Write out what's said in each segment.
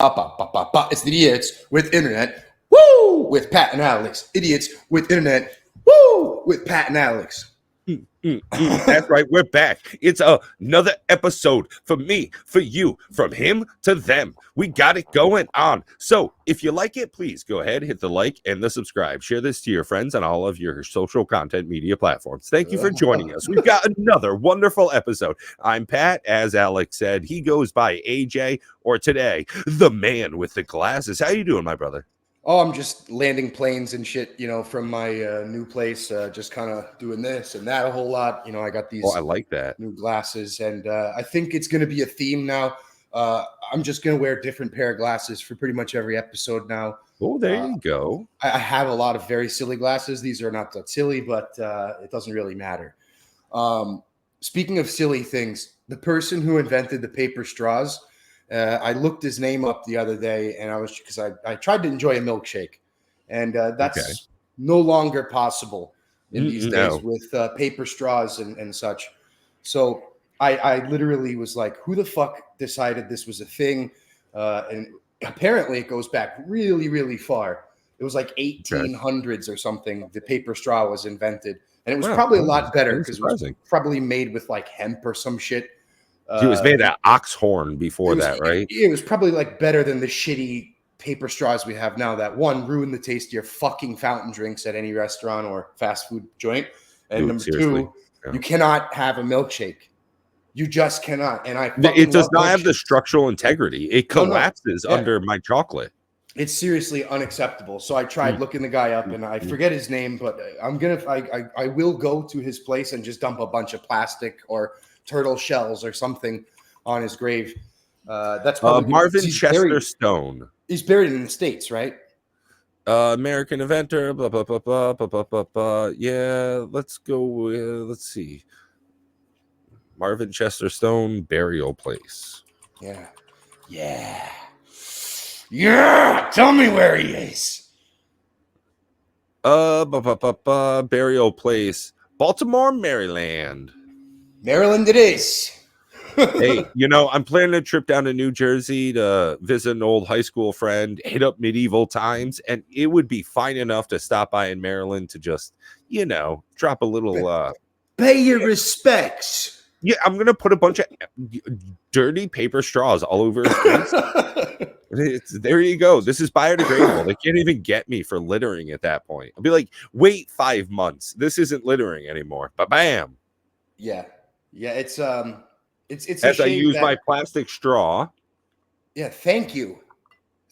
It's the Idiots with Internet. Woo! With Pat and Alex. Idiots with Internet. Woo! With Pat and Alex. That's right. We're back. It's another episode for me, for you, from him to them. We got it going on. So if you like it, please go ahead, hit the like and the subscribe. Share this to your friends on all of your social content media platforms. Thank you for joining us. We've got another wonderful episode. I'm Pat. As Alex said, he goes by AJ, or today, the man with the glasses. How you doing, my brother? Oh, I'm just landing planes and shit, from my new place, just kind of doing this and that a whole lot. I got these I like that. new glasses, and I think it's going to be a theme now. I'm just going to wear a different pair of glasses for pretty much every episode now. Oh, there you go. I have a lot of very silly glasses. These are not that silly, but it doesn't really matter. Speaking of silly things, the person who invented the paper straws, I looked his name up the other day, and because I tried to enjoy a milkshake, and that's no longer possible in these days with paper straws and such. So I literally was like, who the fuck decided this was a thing? And apparently it goes back really, really far. It was like 1800s or something. The paper straw was invented, and it was probably a lot better because it was probably made with like hemp or some shit. It was made out of ox horn before that, right? It was probably like better than the shitty paper straws we have now that one ruin the taste of your fucking fountain drinks at any restaurant or fast food joint. And number two, you cannot have a milkshake. You just cannot. And it does not have the structural integrity. It collapses under my chocolate. It's seriously unacceptable. So I tried looking the guy up, and I forget his name, but I will go to his place and just dump a bunch of plastic or turtle shells or something on his grave. That's probably Marvin Chester Stone. He's buried in the States, right? American inventor. Blah blah blah blah blah blah blah blah. Yeah, let's go. Let's see. Marvin Chester Stone burial place. Yeah. Tell me where he is. Burial place, Baltimore, Maryland. Maryland it is. Hey, I'm planning a trip down to New Jersey to visit an old high school friend, hit up medieval times, and it would be fine enough to stop by in Maryland to just, drop a little pay your respects. Yeah, I'm gonna put a bunch of dirty paper straws all over his face. There you go. This is biodegradable. They can't even get me for littering at that point. I'll be like, wait 5 months. This isn't littering anymore. But bam. Yeah. It's as I use my plastic straw. Yeah, thank you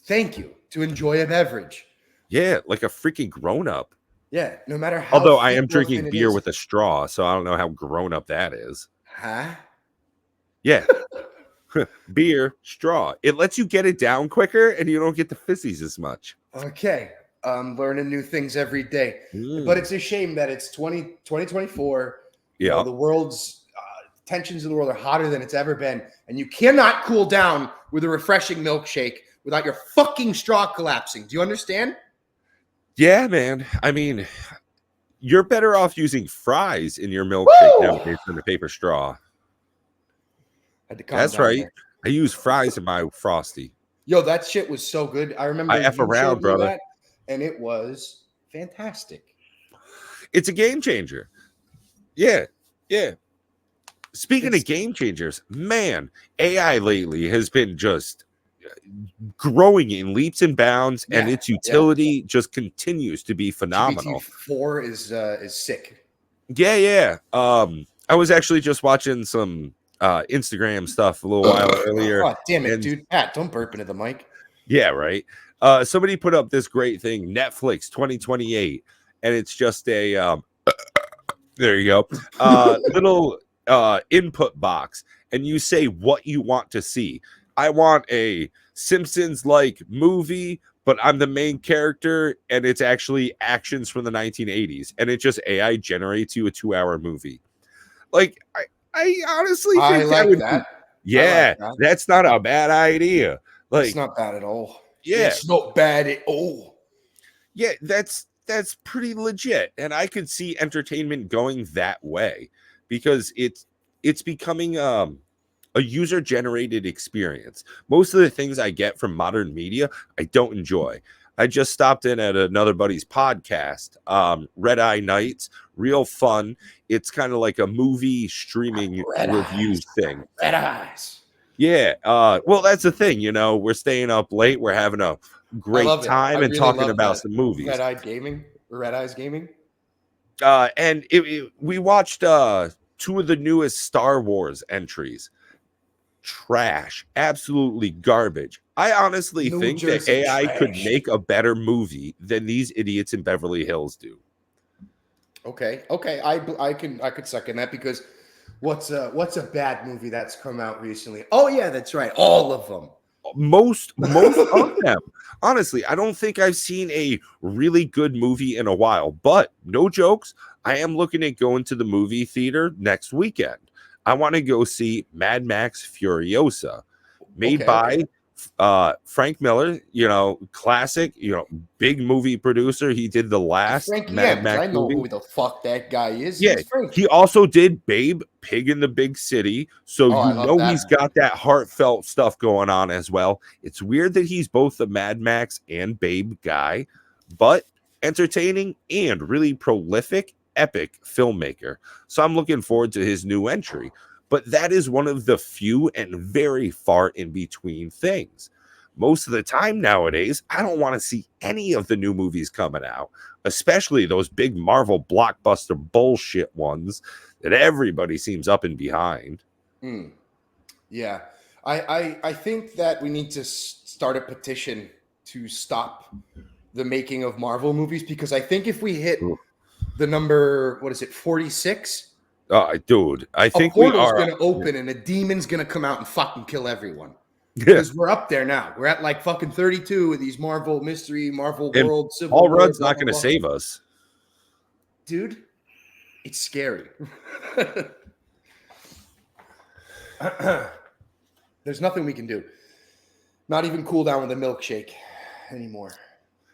to enjoy a beverage. Yeah, like a freaking grown-up. Yeah, no matter how. Although I am drinking beer with a straw, so I don't know how grown up that is. Huh? Yeah. Beer, straw. It lets you get it down quicker, and you don't get the fizzies as much. Okay. I'm learning new things every day. But it's a shame that it's 2024. Yeah. The world's tensions in the world are hotter than it's ever been, and you cannot cool down with a refreshing milkshake without your fucking straw collapsing. Do you understand? Yeah, man. I mean, you're better off using fries in your milkshake nowadays than a paper straw. That's right. There. I use fries in my Frosty. Yo, that shit was so good. I remember I F around, brother. That, and it was fantastic. It's a game changer. Yeah. Speaking of game changers, man, AI lately has been just growing in leaps and bounds, and its utility just continues to be phenomenal. GPT-4 is sick. Yeah. I was actually just watching some Instagram stuff a little while earlier. Oh, damn it, dude. Pat, don't burp into the mic. Yeah, right. Somebody put up this great thing, Netflix 2028, and it's just a there you go. Little input box, and you say what you want to see. I want a Simpsons-like movie, but I'm the main character, and it's actually actions from the 1980s, and it just AI generates you a 2-hour movie. Like, I honestly think that. Yeah, that's not a bad idea. Like, it's not bad at all. Yeah, it's not bad at all. Yeah, that's pretty legit, and I could see entertainment going that way because it's becoming a a user generated experience. Most of the things I get from modern media, I don't enjoy. I just stopped in at another buddy's podcast, Red Eye Nights, real fun. It's kind of like a movie streaming Red review eyes. thing. Red eyes. Yeah. Well, that's the thing, we're staying up late. We're having a I great love it. time I and really talking love about that. some movies. Red Eyes Gaming. And we watched two of the newest Star Wars entries. Trash, absolutely garbage. I honestly New think that Jersey AI could trash. make a better movie than these idiots in Beverly Hills do. Okay. I could second that because what's a bad movie that's come out recently? Oh yeah, that's right. All of them. Most of them. Honestly, I don't think I've seen a really good movie in a while, but no jokes, I am looking at going to the movie theater next weekend. I want to go see Mad Max Furiosa, made by Frank Miller, classic, big movie producer. He did the last Frankie Mad M. Max I know movie. who the fuck that guy is. Yeah, He's Frankie. he also did Babe, Pig in the Big City. So Oh, I love that he's movie. got that heartfelt stuff going on as well. It's weird that he's both the Mad Max and Babe guy, but entertaining and really prolific, epic filmmaker. So I'm looking forward to his new entry. But that is one of the few and very far in between things. Most of the time nowadays, I don't want to see any of the new movies coming out, especially those big Marvel blockbuster bullshit ones that everybody seems up and behind. Yeah. I think that we need to start a petition to stop the making of Marvel movies because I think if we hit the number, 46? Dude, I think a portal's we are going to open and a demon's going to come out and fucking kill everyone. Yeah. Because we're up there now. We're at like fucking 32 of these Marvel mystery, Marvel And World, Civil Paul War. Rudd's not going to save us. Dude, it's scary. There's nothing we can do. Not even cool down with a milkshake anymore.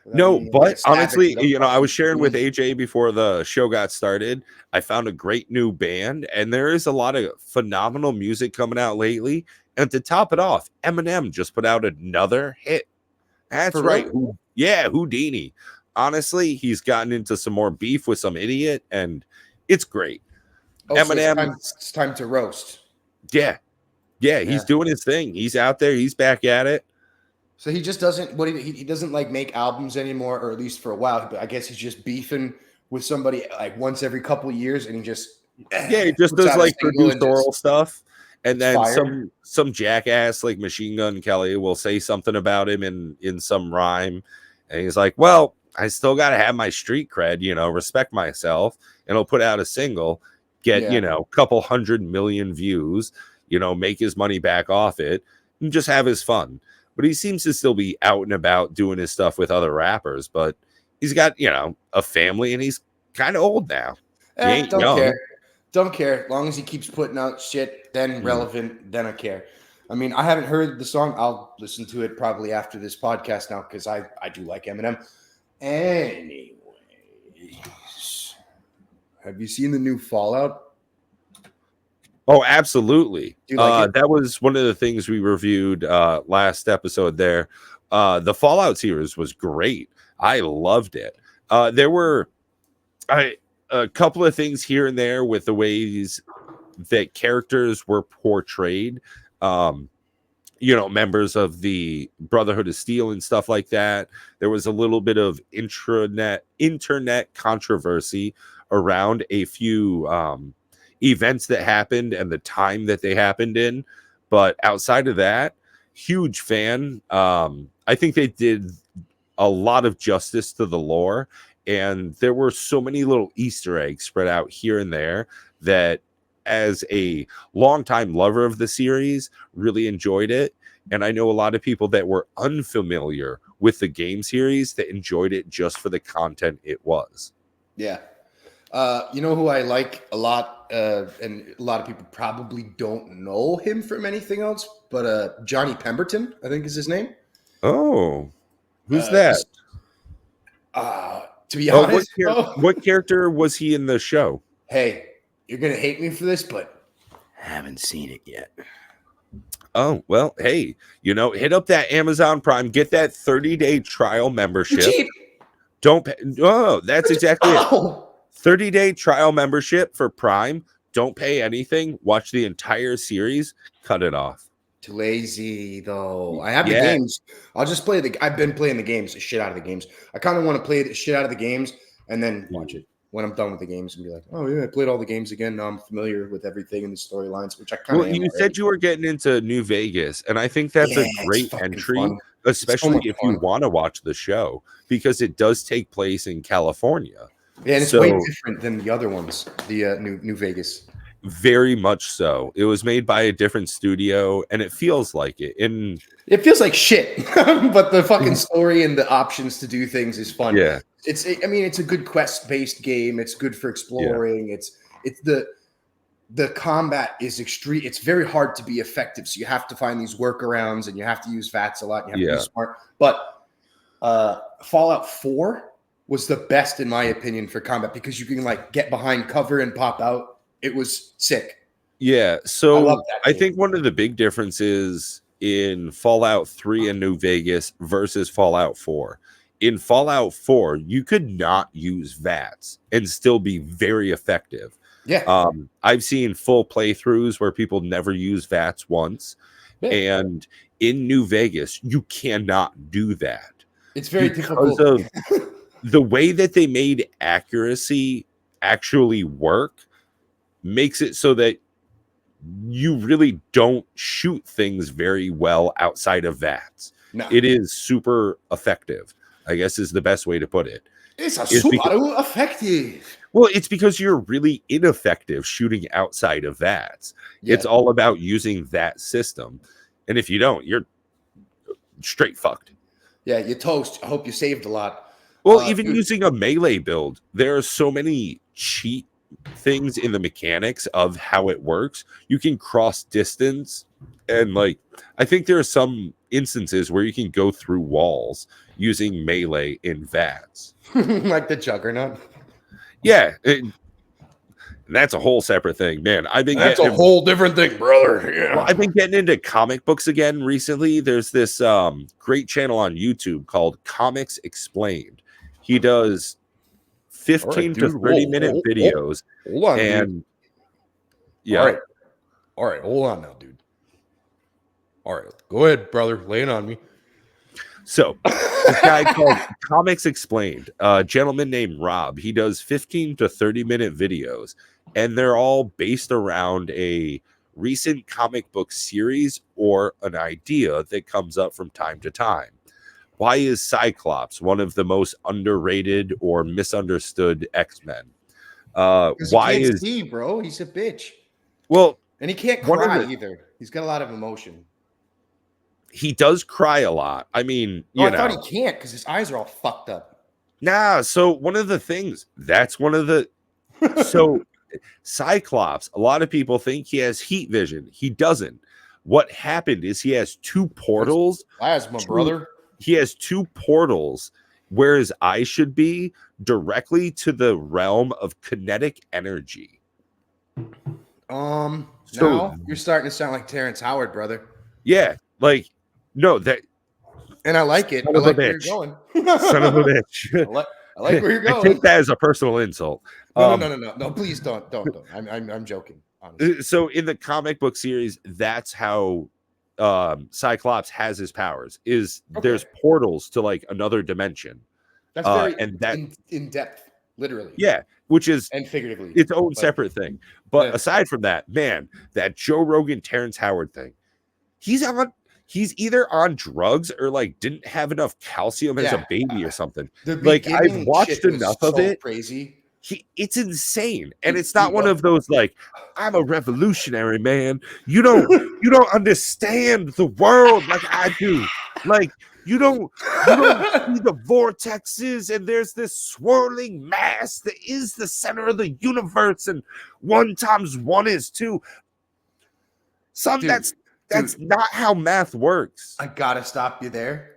No, but honestly, I was sharing with AJ before the show got started. I found a great new band, and there is a lot of phenomenal music coming out lately. And to top it off, Eminem just put out another hit. That's right. Yeah, Houdini. Honestly, he's gotten into some more beef with some idiot, and it's great. Eminem. So it's time to roast. Yeah, he's doing his thing. He's out there. He's back at it. So he just doesn't. He doesn't like make albums anymore, or at least for a while. But I guess he's just beefing with somebody like once every couple of years, and he just does like produce oral stuff. And then some jackass like Machine Gun Kelly will say something about him in some rhyme, and he's like, "Well, I still got to have my street cred, respect myself." And he'll put out a single, get a couple 100 million views, make his money back off it, and just have his fun. But he seems to still be out and about doing his stuff with other rappers. But he's got a family, and he's kind of old now. He ain't young. Don't care. As long as he keeps putting out shit, then relevant, then I care. I mean, I haven't heard the song. I'll listen to it probably after this podcast now because I do like Eminem. Anyways, have you seen the new Fallout? Oh, absolutely. Do you like it? That was one of the things we reviewed last episode there. The Fallout series was great. I loved it. There were a couple of things here and there with the ways that characters were portrayed. Members of the Brotherhood of Steel and stuff like that. There was a little bit of internet controversy around a few events that happened and the time that they happened in. But outside of that, huge fan. I think they did a lot of justice to the lore, and there were so many little Easter eggs spread out here and there that as a longtime lover of the series, really enjoyed it. And I know a lot of people that were unfamiliar with the game series that enjoyed it just for the content it was. Yeah. You know who I like a lot, and a lot of people probably don't know him from anything else, but Johnny Pemberton, I think is his name. Oh, who's that? To be honest, what character was he in the show? Hey, you're gonna hate me for this, but I haven't seen it yet. Oh, well, hey, hit up that Amazon Prime, get that 30-day trial Too membership. cheap. Don't pay. Oh, that's exactly it. Oh. 30-day trial membership for Prime. Don't pay anything. Watch the entire series. Cut it off. Too lazy though. I have the Yeah. games. I'll just play I've been playing the games, the shit out of the games. I kind of want to play the shit out of the games and then watch it when I'm done with the games and be like, oh yeah, I played all the games again. Now I'm familiar with everything in the storylines, which I kind of Well, you said you were getting into New Vegas, and I think that's a great entry, especially if you want to watch the show, because it does take place in California. Yeah, and it's way different than the other ones, the New Vegas. Very much so. It was made by a different studio, and it feels like it. It feels like shit, but the fucking story and the options to do things is fun. Yeah, it's a good quest-based game. It's good for exploring. Yeah. It's the combat is extreme. It's very hard to be effective, so you have to find these workarounds, and you have to use VATS a lot. And you have to be smart. But Fallout 4 was the best in my opinion for combat because you can like get behind cover and pop out. It was sick. Yeah, so I think one of the big differences in Fallout 3 and New Vegas versus Fallout 4. In Fallout 4, you could not use VATS and still be very effective. Yeah. I've seen full playthroughs where people never use VATS once. Yeah. And in New Vegas, you cannot do that. It's very difficult. Of the way that they made accuracy actually work makes it so that you really don't shoot things very well outside of VATS. No. It is super effective, I guess is the best way to put it. It's super effective. Well, it's because you're really ineffective shooting outside of VATS. Yeah. It's all about using that system. And if you don't, you're straight fucked. Yeah, you're toast. I hope you saved a lot. Well, even using a melee build, there are so many cheat things in the mechanics of how it works. You can cross distance, and like I think there are some instances where you can go through walls using melee in VATS. Like the Juggernaut. Yeah, that's a whole separate thing, man. That's a whole different thing, brother. Yeah. Well, I've been getting into comic books again recently. There's this great channel on YouTube called Comics Explained. He does 15 to 30-minute videos. Hold on, and dude. Yeah. All right. Hold on now, dude. All right. Go ahead, brother. Lay it on me. So, this guy called Comics Explained, a gentleman named Rob. He does 15 to 30-minute videos, and they're all based around a recent comic book series or an idea that comes up from time to time. Why is Cyclops one of the most underrated or misunderstood X-Men? Why is he, bro? He's a bitch. Well, and he can't cry either. He's got a lot of emotion. He does cry a lot. I mean, I thought he can't because his eyes are all fucked up. Nah. So one of the things so Cyclops. A lot of people think he has heat vision. He doesn't. What happened is he has two portals. Plasma, brother. He has two portals where his eyes should be directly to the realm of kinetic energy. So now you're starting to sound like Terrence Howard, brother. Yeah, like no, that, and I like it. I like where you're going. Son of a bitch. I like where you're going. I take that as a personal insult. No, please don't. I'm joking. Honestly. So in the comic book series, that's how Cyclops has his powers. There's portals to like another dimension. That's very in depth, literally. Yeah, which is and figuratively its own separate thing. But aside from that, man, that Joe Rogan Terrence Howard thing, he's either on drugs or like didn't have enough calcium as a baby or something. Like I've watched enough of it. Crazy. It's insane, and it's not one of those like I'm a revolutionary, man. You don't understand the world like I do. Like you don't see the vortexes, and there's this swirling mass that is the center of the universe, and 1 × 1 is 2. That's not how math works. I gotta stop you there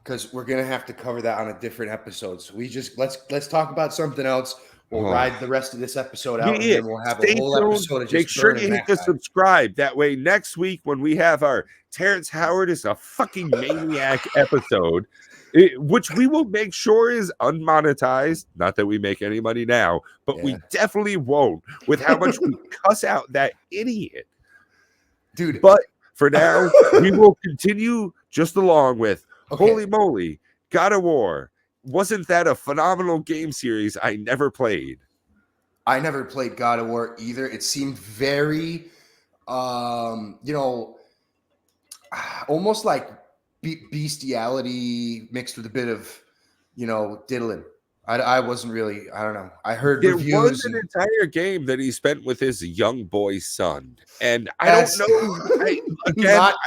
because we're gonna have to cover that on a different episode. So let's talk about something else. We'll ride the rest of this episode out, and Yeah, then we'll have a stay whole tuned. episode of Make just sure burning you hit that the guy. subscribe. That way, next week when we have our Terrence Howard is a fucking maniac episode, which we will make sure is unmonetized. Not that we make any money now, but we definitely won't with how much we cuss out that idiot. Dude. But for now, we will continue just along with Holy Moly, God of War. Wasn't that a phenomenal game series I never played? I never played God of War either. It seemed very, almost like bestiality mixed with a bit of, diddling. I wasn't really, I don't know. I heard There reviews. was an entire game that he spent with his young boy's son. And I don't know. I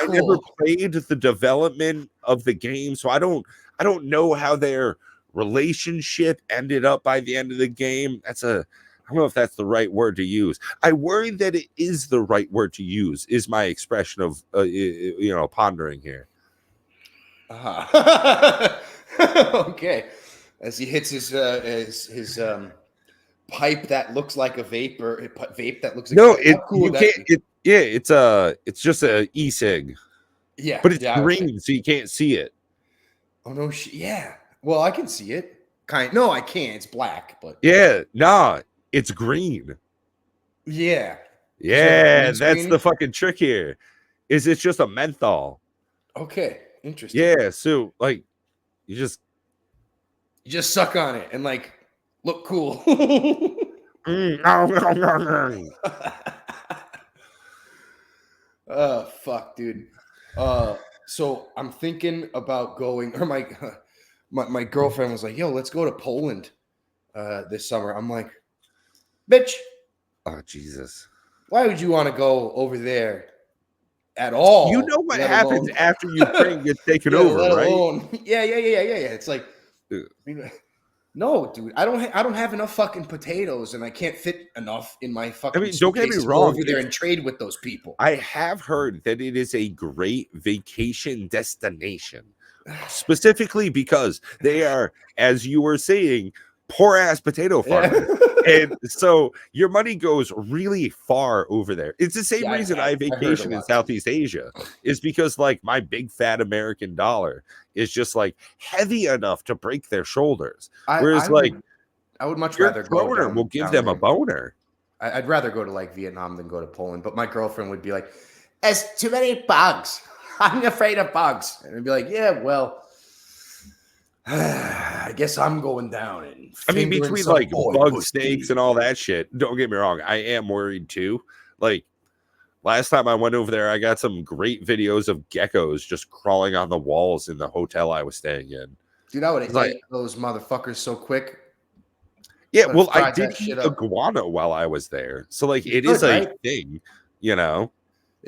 never played the development of the game, so I don't know how their relationship ended up by the end of the game. I don't know if that's the right word to use. I worry that it is the right word to use, is my expression of, pondering here. Okay. As he hits his pipe that looks like a vape, or a vape that looks like it's just a e-cig. Yeah. But it's green, so you can't see it. Oh no, yeah. Well, I can see it. No, I can't. It's black, but it's green. Yeah. Yeah, that's the fucking trick here. Is it's just a menthol. Okay, interesting. Yeah, so like you just suck on it and like look cool. Oh fuck, dude. So I'm thinking about going, or my girlfriend was like, "Yo, let's go to Poland this summer." I'm like, "Bitch, oh Jesus, why would you want to go over there at all?" You know what happens after Ukraine gets taken over, right? Yeah. It's like, no, dude, I don't have enough fucking potatoes, and I can't fit enough in my fucking. I mean, don't get me wrong. Over there and trade with those people. I have heard that it is a great vacation destination, specifically because they are, as you were saying, poor ass potato farmers. And so your money goes really far over there. It's the same reason I vacation in Southeast Asia, is because like my big fat American dollar is just like heavy enough to break their shoulders. Whereas I would much rather go down, will give them a boner. I'd rather go to like Vietnam than go to Poland. But my girlfriend would be like, "There's too many bugs. I'm afraid of bugs." And I'd be like, "Yeah, well, I guess I'm going down." And I mean, between like bug snakes and all that shit, don't get me wrong, I am worried too. Like last time I went over there, I got some great videos of geckos just crawling on the walls in the hotel I was staying in. Dude, I would have ate those motherfuckers so quick. Yeah, well, I did eat iguana while I was there, so like it is a thing, Iguana,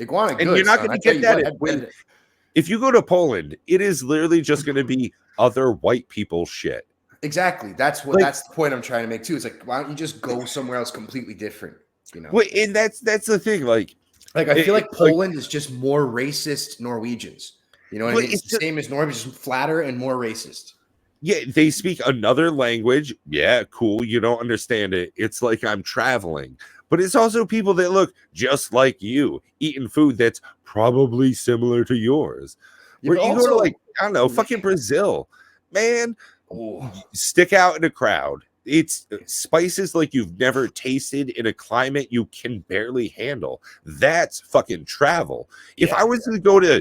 and you're not going to get that. If you go to Poland, it is literally just going to be other white people shit. Exactly. That's the point I'm trying to make too. It's like, why don't you just go somewhere else completely different? Well, and that's the thing. Like I feel like Poland is just more racist Norwegians. You know what I mean? It's the same as Norwegians, just flatter and more racist. Yeah, they speak another language. Yeah, cool. You don't understand it. It's like I'm traveling. But it's also people that look just like you, eating food that's probably similar to yours. Where you go to like, I don't know, fucking Brazil, man, stick out in a crowd. It's spices like you've never tasted in a climate you can barely handle. That's fucking travel. If I was to go to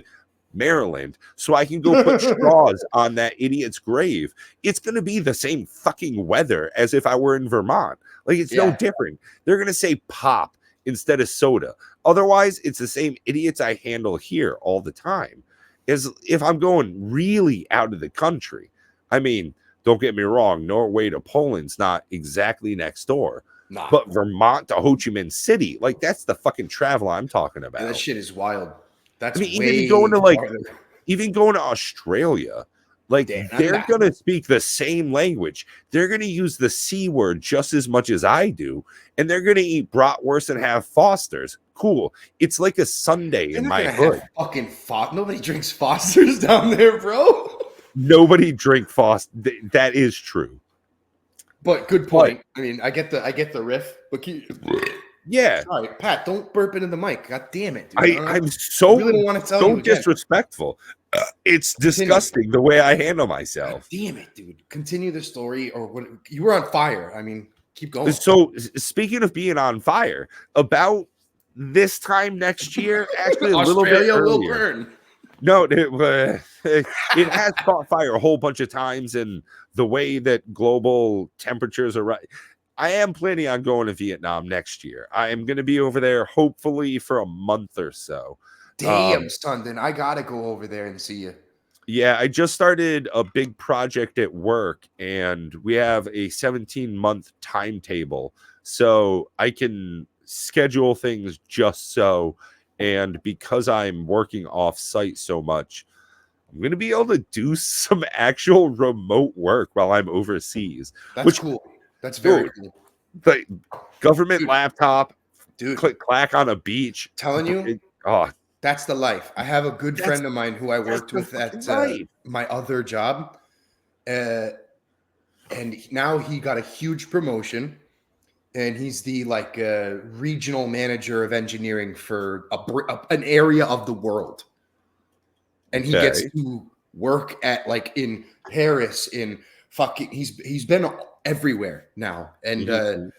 Maryland so I can go put straws on that idiot's grave, it's going to be the same fucking weather as if I were in Vermont. Like, it's no different. They're going to say pop instead of soda. Otherwise, it's the same idiots I handle here all the time. As if I'm going really out of the country. I mean, don't get me wrong, Norway to Poland's not exactly next door. Nah. But Vermont to Ho Chi Minh City, like, that's the fucking travel I'm talking about. Yeah, that shit is wild. That's even going to Australia, like they're going to speak the same language. They're going to use the C word just as much as I do, and they're going to eat bratwurst and have Fosters. Cool. It's like a Sunday in my hood. Nobody drinks Fosters down there, bro. Nobody drink Foster. That is true. But good point. I mean, I get the riff, but Yeah, sorry, Pat, don't burp into the mic. God damn it, dude. I'm I so really don't want to tell you again. disrespectful. It's Continue. disgusting the way I handle God myself. damn it, dude. Continue the story, or what? You were on fire. I mean, keep going. So speaking of being on fire, about this time next year, actually a little bit Australia will earlier. burn. No, it has caught fire a whole bunch of times, and the way that global temperatures are right. I am planning on going to Vietnam next year. I am going to be over there hopefully for a month or so. Damn, son, then I gotta go over there and see you. Yeah, I just started a big project at work, and we have a 17-month timetable, so I can schedule things just so. And because I'm working off site so much, I'm going to be able to do some actual remote work while I'm overseas. That's cool. That's very cool. The government laptop, dude, click clack on a beach. Telling you, that's the life. I have a good friend of mine who I worked with at my other job, and now he got a huge promotion, and he's the regional manager of engineering for an area of the world, and he gets to work at in Paris, in fucking. He's been everywhere now, and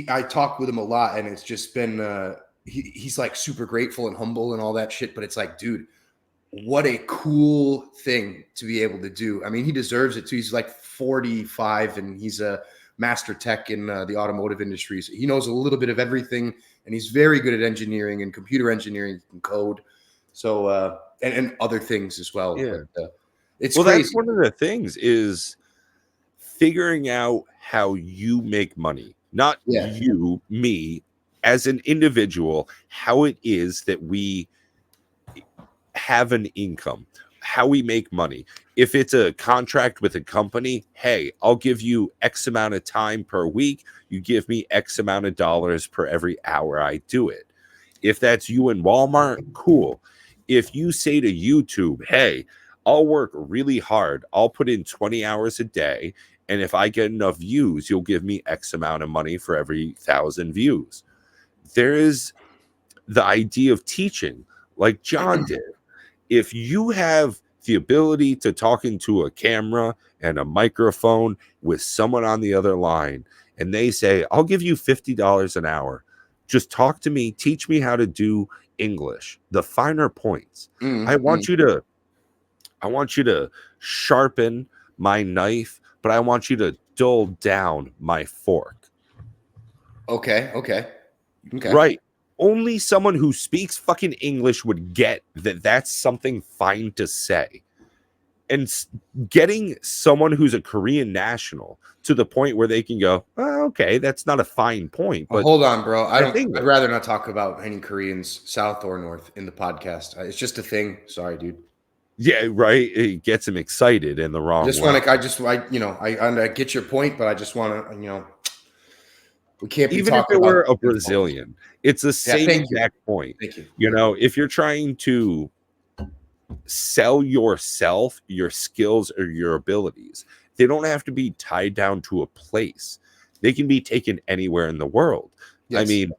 I talk with him a lot, and it's just been. He's like super grateful and humble and all that shit, but it's like, dude, what a cool thing to be able to do. I mean, he deserves it too. He's like 45 and he's a master tech in the automotive industry. So he knows a little bit of everything, and he's very good at engineering and computer engineering and code. So, and other things as well. Yeah. But, it's crazy. That's one of the things is figuring out how you make money, not you, me, as an individual, how it is that we have an income, how we make money. If it's a contract with a company, hey, I'll give you X amount of time per week. You give me X amount of dollars per every hour I do it. If that's you in Walmart, cool. If you say to YouTube, hey, I'll work really hard. I'll put in 20 hours a day. And if I get enough views, you'll give me X amount of money for every 1,000 views. There is the idea of teaching like John did. If you have the ability to talk into a camera and a microphone with someone on the other line, and they say, I'll give you $50 an hour. Just talk to me, teach me how to do English, the finer points. Mm-hmm. I want you to sharpen my knife, but I want you to dull down my fork. Okay. Right. Only someone who speaks fucking English would get that that's something fine to say. And getting someone who's a Korean national to the point where they can go, oh, okay, that's not a fine point. But hold on, bro. I'd rather not talk about any Koreans, South or North, in the podcast. It's just a thing. Sorry, dude. Yeah, right. It gets him excited in the wrong way. I get your point, but I just want to, we can't be even if talking it were about a Brazilian. It's the same exact point. Thank you. You know, if you're trying to sell yourself, your skills, or your abilities, they don't have to be tied down to a place. They can be taken anywhere in the world. Yes. I mean,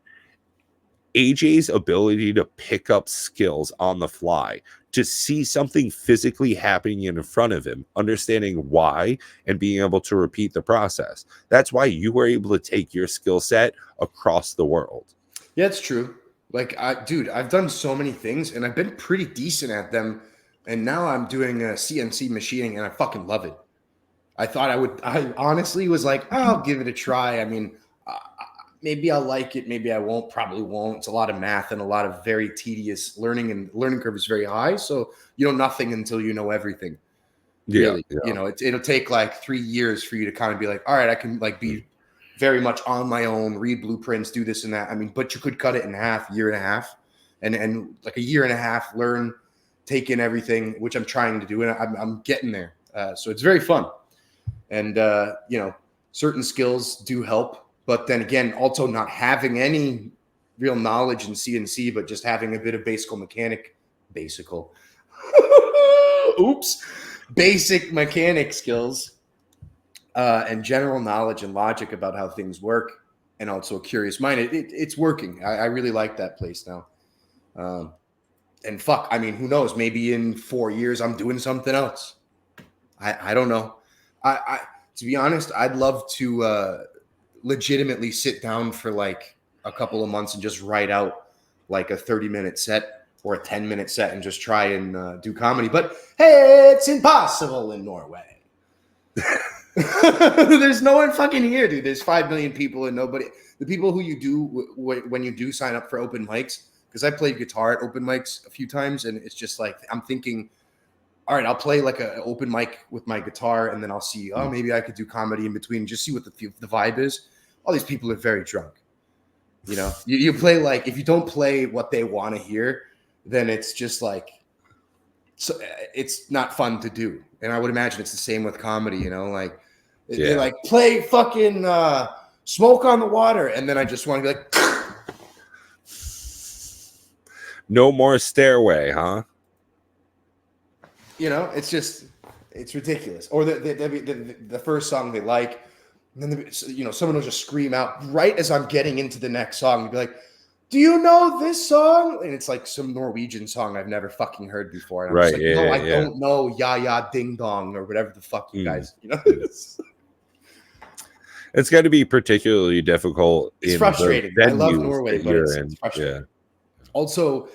AJ's ability to pick up skills on the fly, to see something physically happening in front of him, understanding why, and being able to repeat the process. That's why you were able to take your skill set across the world. Yeah, it's true. I've done so many things and I've been pretty decent at them. And now I'm doing CNC machining and I fucking love it. I honestly was like, I'll give it a try. I mean, maybe I'll like it. Maybe I won't, probably won't. It's a lot of math and a lot of very tedious learning, and learning curve is very high. So you know nothing until you know everything. Yeah. Really. Yeah. You know, it'll take like 3 years for you to kind of be like, all right, I can be very much on my own, read blueprints, do this and that. I mean, but you could cut it in half, year and a half, and like a year and a half, learn, take in everything, which I'm trying to do. And I'm getting there. So it's very fun. And, certain skills do help. But then again, also not having any real knowledge in CNC, but just having a bit of basic mechanic skills and general knowledge and logic about how things work, and also a curious mind. It's working. I really like that place now. And fuck, I mean, who knows? Maybe in 4 years I'm doing something else. I don't know. I to be honest, I'd love to legitimately sit down for like a couple of months and just write out like a 30-minute set or a 10-minute set and just try and do comedy. But hey, it's impossible in Norway. There's no one fucking here, dude. There's 5 million people and nobody. The people who you do when you do sign up for open mics, because I played guitar at open mics a few times, and it's just like I'm thinking, all right, I'll play like an open mic with my guitar, and then I'll see, oh, maybe I could do comedy in between, just see what the vibe is. All these people are very drunk. You know, you play like, if you don't play what they want to hear, then it's just like, so it's not fun to do. And I would imagine it's the same with comedy, you know, like they like play fucking Smoke on the Water, and then I just want to be like, no more Stairway, huh? You know, it's ridiculous. Or the first song they like, and then someone will just scream out right as I'm getting into the next song and be like, "Do you know this song?" And it's like some Norwegian song I've never fucking heard before. And I'm right? just like, Yeah, no, I don't know Ya Ya Ding Dong or whatever the fuck you guys, you know. It's got to be particularly difficult. It's frustrating. I love Norway, but it's frustrating. Yeah. Also,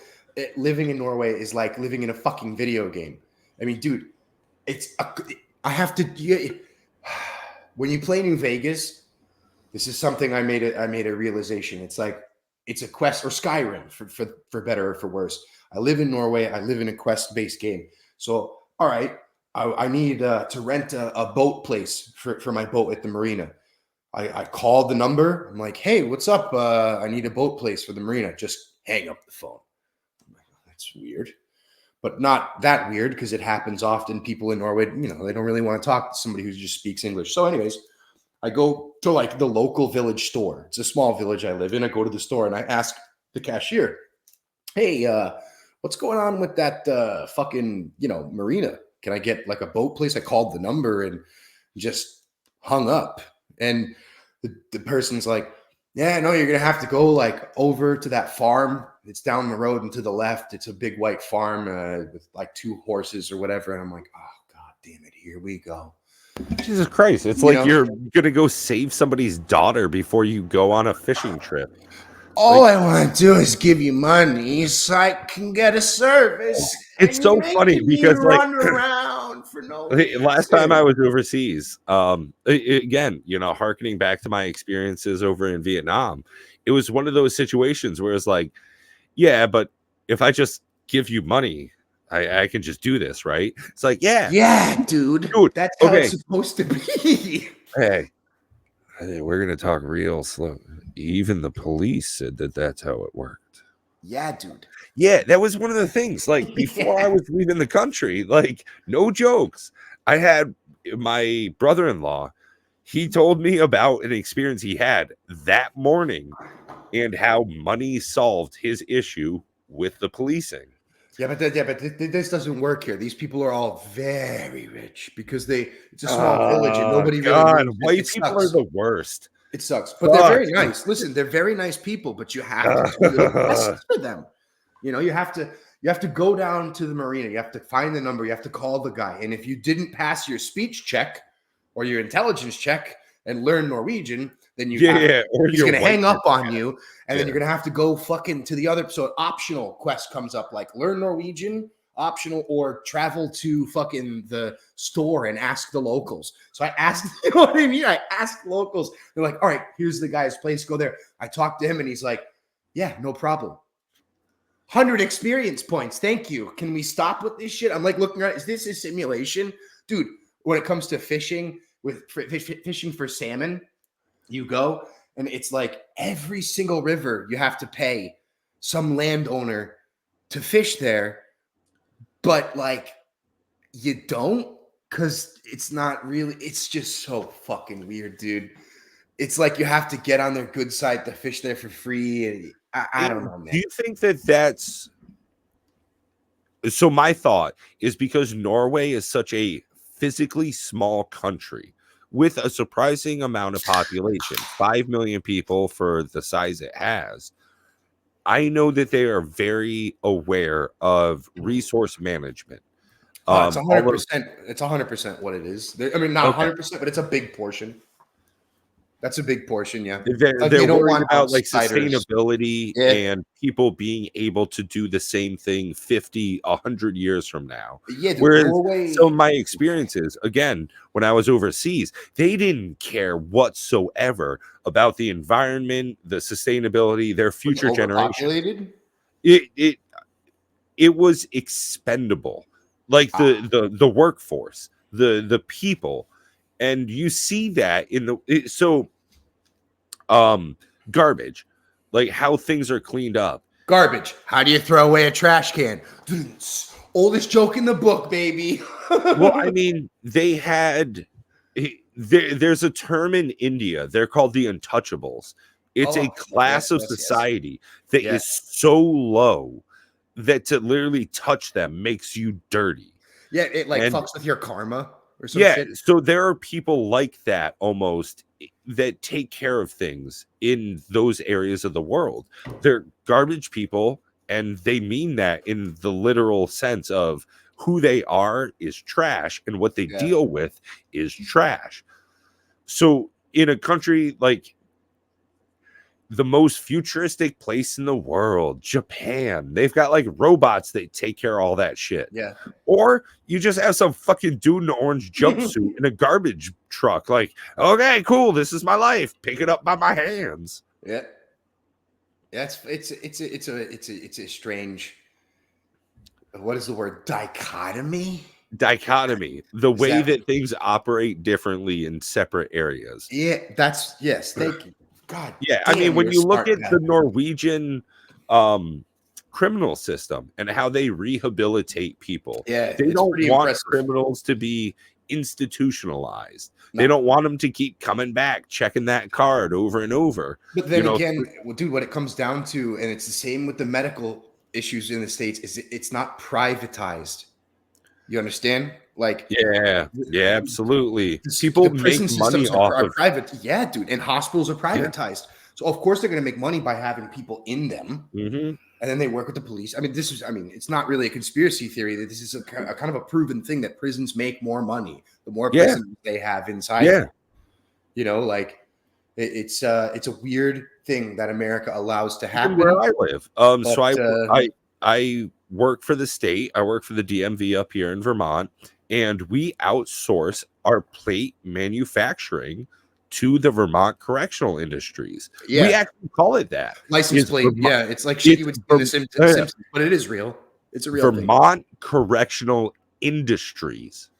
living in Norway is like living in a fucking video game. I mean, dude, I have to. When you play New Vegas, this is something I made a realization. It's like it's a quest, or Skyrim for better or for worse. I live in Norway. I live in a quest-based game. So, all right, I need to rent a boat place for my boat at the marina. I called the number. I'm like, hey, what's up? I need a boat place for the marina. Just hang up the phone. I'm like, oh, that's weird. But not that weird, because it happens often. People in Norway, they don't really want to talk to somebody who just speaks English. So anyways, I go to like the local village store. It's a small village I live in. I go to the store and I ask the cashier, hey, what's going on with that fucking, marina? Can I get like a boat place? I called the number and just hung up. And the person's like, yeah, no, you're going to have to go like over to that farm. It's down the road and to the left. It's a big white farm with like 2 horses or whatever. And I'm like, oh, God damn it. Here we go. Jesus Christ. It's like you're going to go save somebody's daughter before you go on a fishing trip. All I want to do is give you money so I can get a service. It's so funny because run around for no reason. Last time I was overseas, again, hearkening back to my experiences over in Vietnam, it was one of those situations where it's like, yeah, but if I just give you money, I can just do this, right? It's like, yeah, dude, that's how it's supposed to be. Hey, we're gonna talk real slow. Even the police said that's how it worked. Yeah, dude. Yeah, that was one of the things. Like before I was leaving the country, like no jokes. I had my brother-in-law. He told me about an experience he had that morning and how money solved his issue with the policing. Yeah, but this doesn't work here. These people are all very rich because it's a small village and nobody really moves. White people are the worst. It sucks, but they're very nice. Listen, they're very nice people, but you have to do the best for them. You have to go down to the marina. You have to find the number. You have to call the guy. And if you didn't pass your speech check or your intelligence check and learn Norwegian, then he's going to hang up on you, and then you're going to have to go fucking to the other. So optional quest comes up, like learn Norwegian, optional, or travel to fucking the store and ask the locals. So I asked, you know what I mean? I asked locals. They're like, all right, here's the guy's place. Go there. I talked to him and he's like, yeah, no problem. 100 experience points. Thank you. Can we stop with this shit? I'm like looking around. Is this a simulation? Dude, when it comes to fishing, fishing for salmon, you go and it's like every single river you have to pay some landowner to fish there. But like you don't, because it's not really, it's just so fucking weird, dude. It's like you have to get on their good side to fish there for free. And I don't know, man. Do you think that's so? My thought is because Norway is such a physically small country with a surprising amount of population, 5 million people for the size it has. I know that they are very aware of resource management. It's All of 100%. It's 100% what it is. I mean, not okay. 100%, but it's a big portion. That's a big portion, yeah. Like They're they don't worried want about like outsiders. sustainability Yeah, and people being able to do the same thing 50, 100 years from now. yeah, dude. Whereas some of Norway. my experiences, again, when I was overseas, they didn't care whatsoever about the environment, the sustainability, their future generation. Overpopulated. It was expendable, like the workforce, the people, and you see that in garbage, like how things are cleaned up. Garbage. How do you throw away a trash can? Oldest joke in the book, baby. Well, I mean, there's a term in India. They're called the untouchables. It's a class of society that is so low that to literally touch them makes you dirty. Yeah, it like fucks with your karma or some shit. So there are people like that almost that take care of things in those areas of the world. They're garbage people, and they mean that in the literal sense of who they are is trash, and what they deal with is trash. So in a country like the most futuristic place in the world, Japan, they've got like robots that take care of all that shit. Yeah. Or you just have some fucking dude in an orange jumpsuit in a garbage truck. Like, okay, cool, this is my life. Pick it up by my hands. Yeah. It's a strange. What is the word? Dichotomy. The way that things operate differently in separate areas. Yeah, yes. Thank you. God. Yeah, I mean, when you look at the Norwegian criminal system and how they rehabilitate people, they don't want criminals to be institutionalized. No. They don't want them to keep coming back, checking that card over and over. But then again, dude, what it comes down to, and it's the same with the medical issues in the States, is it's not privatized. You understand? Like, yeah, absolutely. People make money off of private. Yeah, dude. And hospitals are privatized. Yeah. So of course they're going to make money by having people in them. Mm-hmm. And then they work with the police. I mean, it's not really a conspiracy theory. That this is a kind of a proven thing that prisons make more money the more prisoners they have inside. Yeah. You know, like it's a weird thing that America allows to happen. Where I live. I work for the state. I work for the DMV up here in Vermont. And we outsource our plate manufacturing to the Vermont correctional industries. Yeah. We actually call it that. License plate. It's like shit you would see in the Simpsons, but it is real. It's a real Vermont thing. Correctional Industries.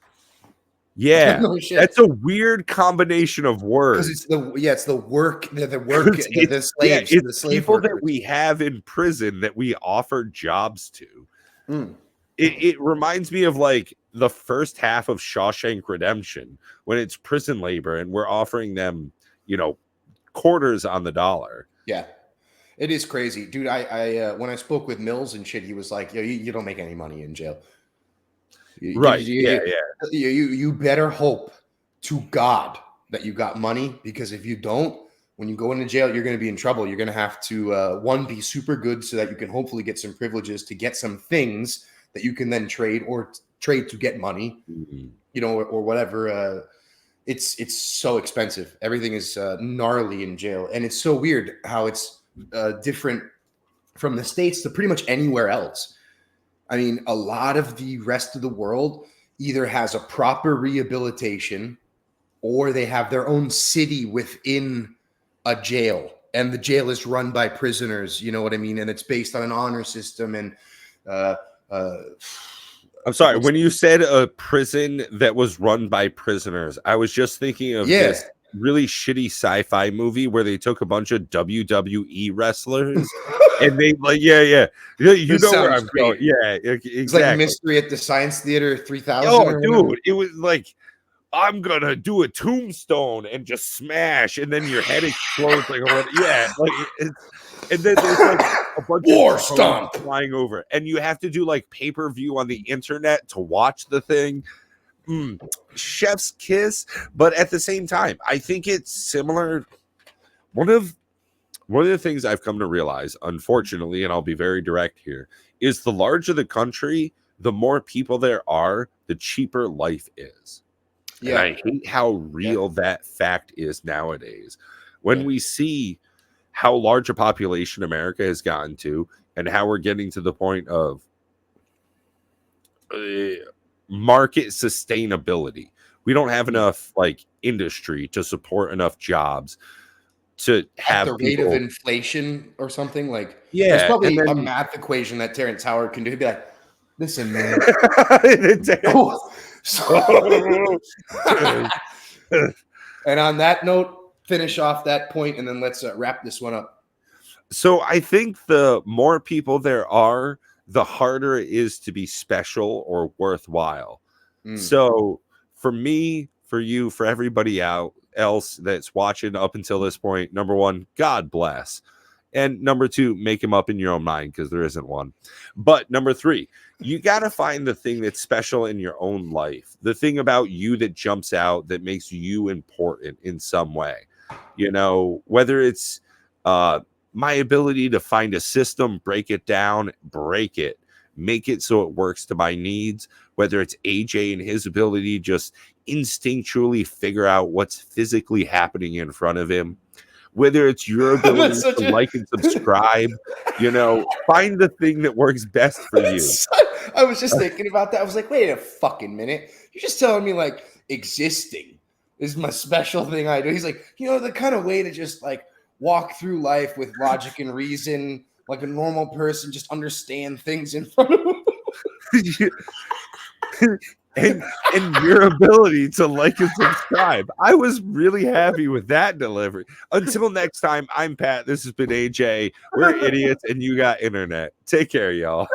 Yeah, no, that's a weird combination of words. It's the work, the slaves, the slave people workers that we have in prison that we offer jobs to. Mm. It reminds me of like the first half of Shawshank Redemption when it's prison labor and we're offering them, quarters on the dollar. Yeah, it is crazy, dude. I when I spoke with Mills and shit, he was like, you don't make any money in jail. Right. You better hope to God that you got money, because if you don't, when you go into jail, you're going to be in trouble. You're going to have to, one, be super good so that you can hopefully get some privileges to get some things that you can then trade to get money, or whatever. It's so expensive. Everything is gnarly in jail. And it's so weird how it's different from the States to pretty much anywhere else. I mean, a lot of the rest of the world either has a proper rehabilitation or they have their own city within a jail, and the jail is run by prisoners. You know what I mean? And it's based on an honor system. And I'm sorry, when you said a prison that was run by prisoners, I was just thinking of this really shitty sci-fi movie where they took a bunch of WWE wrestlers and they you know where I'm going. Yeah, exactly. It's like Mystery at the Science Theater 3000. Oh, dude, it was like, I'm gonna do a tombstone and just smash, and then your head explodes and then there's like a bunch of stomp flying over, and you have to do like pay-per-view on the internet to watch the thing. chef's kiss, but at the same time, I think it's similar. One of the things I've come to realize, unfortunately, and I'll be very direct here, is the larger the country, the more people there are, the cheaper life is. And I hate how real that fact is nowadays. When we see how large a population America has gotten to, and how we're getting to the point of market sustainability. We don't have enough like industry to support enough jobs to have at the rate of inflation or something. Like, there's probably a math equation that Terrence Howard can do. He'd be like, listen, man. And on that note, finish off that point, and then let's wrap this one up. So I think the more people there are, the harder it is to be special or worthwhile. So for me, for you, for everybody else that's watching up until this point, number one, God bless. And number two, make him up in your own mind, because there isn't one. But number three, you got to find the thing that's special in your own life, the thing about you that jumps out, that makes you important in some way. You know, whether it's my ability to find a system, break it down, break it, make it so it works to my needs, whether it's AJ and his ability just instinctually figure out what's physically happening in front of him, whether it's your ability to like and subscribe, you know, find the thing that works best for you. I was just thinking about that. I was like, wait a fucking minute. You're just telling me like existing is my special thing I do. He's like, you know, the kind of way to just like walk through life with logic and reason, like a normal person, just understand things in front of him. and your ability to like and subscribe. I was really happy with that delivery. Until next time, I'm Pat. This has been AJ. We're idiots, and you got internet. Take care, y'all.